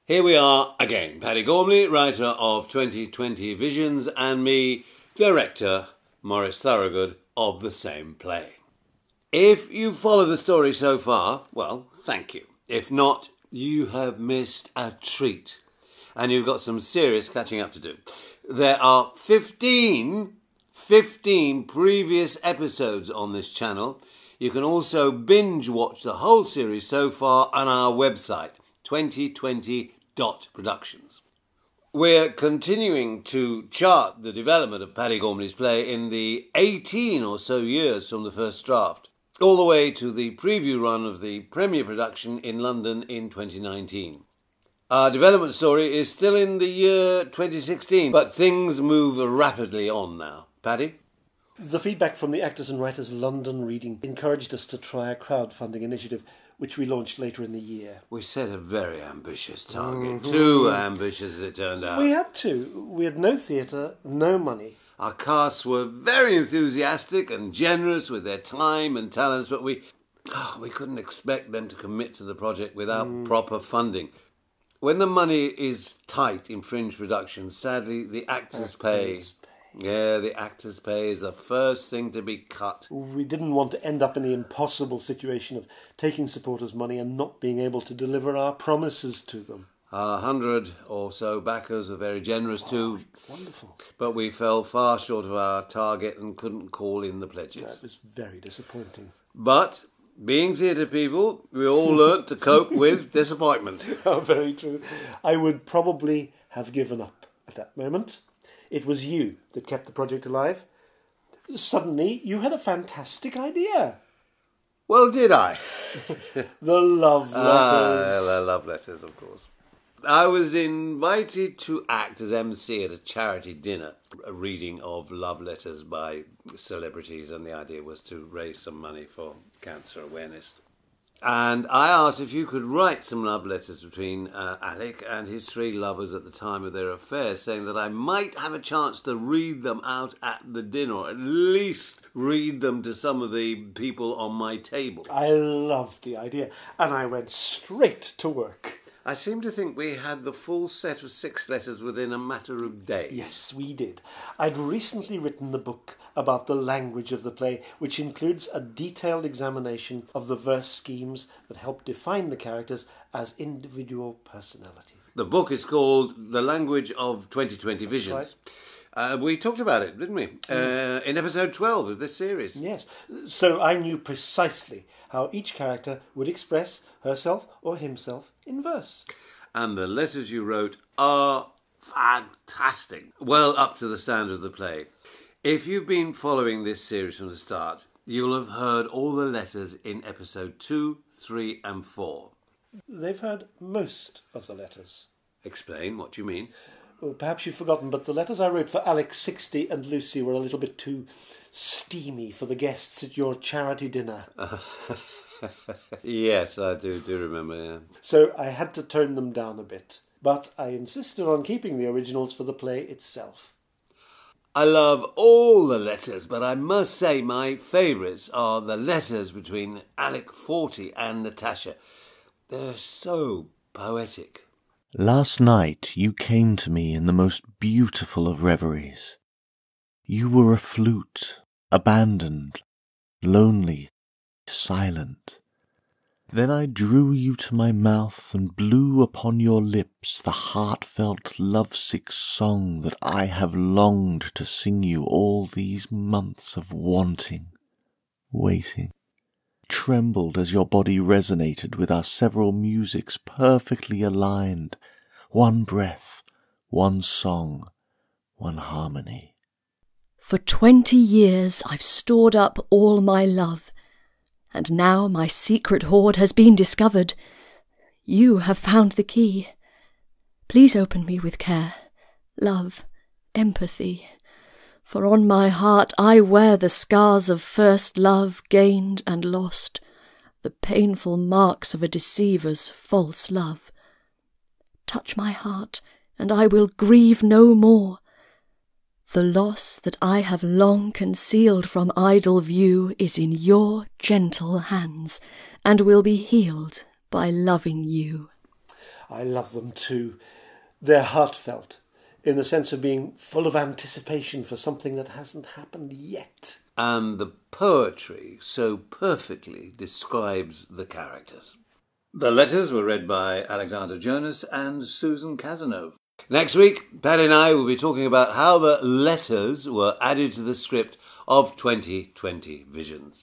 Here we are again. Paddy Gormley, writer of 2020 Visions, and me, director Maurice Thorogood of the same play. If you follow the story so far, well, thank you. If not, you have missed a treat. And you've got some serious catching up to do. There are 15 previous episodes on this channel. You can also binge watch the whole series so far on our website, 2020.productions. We're continuing to chart the development of Paddy Gormley's play in the 18 or so years from the first draft, all the way to the preview run of the premiere production in London in 2019. Our development story is still in the year 2016, but things move rapidly on now. Paddy? The feedback from the Actors and Writers London reading encouraged us to try a crowdfunding initiative, which we launched later in the year. We set a very ambitious target, too ambitious as it turned out. We had to. We had no theatre, no money. Our casts were very enthusiastic and generous with their time and talents, but we couldn't expect them to commit to the project without proper funding. When the money is tight in fringe productions, sadly, the actors' pay... Yeah, the actors' pay is the first thing to be cut. We didn't want to end up in the impossible situation of taking supporters' money and not being able to deliver our promises to them. 100 or so backers are very generous too. Wonderful. But we fell far short of our target and couldn't call in the pledges. That was very disappointing. But, being theatre people, we all learnt to cope with disappointment. Oh, very true. I would probably have given up at that moment. It was you that kept the project alive. Suddenly, you had a fantastic idea. Well, did I? The love letters. The love letters, of course. I was invited to act as MC at a charity dinner, a reading of love letters by celebrities, and the idea was to raise some money for cancer awareness. And I asked if you could write some love letters between Alec and his 3 lovers at the time of their affair, saying that I might have a chance to read them out at the dinner, or at least read them to some of the people on my table. I loved the idea, and I went straight to work. I seem to think we had the full set of 6 letters within a matter of days. Yes, we did. I'd recently written the book about the language of the play, which includes a detailed examination of the verse schemes that help define the characters as individual personalities. The book is called The Language of 2020 Visions. Right. We talked about it, didn't we? In episode 12 of this series. Yes. So I knew precisely how each character would express herself or himself in verse. And the letters you wrote are fantastic. Well up to the standard of the play. If you've been following this series from the start, you'll have heard all the letters in episode 2, 3 and 4. They've heard most of the letters. Explain what you mean. Well, perhaps you've forgotten, but the letters I wrote for Alec, 60 and Lucy were a little bit too steamy for the guests at your charity dinner. Yes, I do remember, yeah. So I had to turn them down a bit, but I insisted on keeping the originals for the play itself. I love all the letters, but I must say my favourites are the letters between Alec, 40 and Natasha. They're so poetic. Last night you came to me in the most beautiful of reveries. You were a flute, abandoned, lonely, silent. Then I drew you to my mouth and blew upon your lips the heartfelt, lovesick song that I have longed to sing you all these months of wanting, waiting. Trembled as your body resonated with our several musics perfectly aligned, one breath, one song, one harmony. For 20 years I've stored up all my love, and now my secret hoard has been discovered. You have found the key. Please open me with care, love, empathy, for on my heart I wear the scars of first love gained and lost, the painful marks of a deceiver's false love. Touch my heart, and I will grieve no more. The loss that I have long concealed from idle view is in your gentle hands, and will be healed by loving you. I love them too. They're heartfelt, in the sense of being full of anticipation for something that hasn't happened yet. And the poetry so perfectly describes the characters. The letters were read by Alexander Jonas and Susan Cazenove. Next week, Paddy and I will be talking about how the letters were added to the script of 2020 Visions.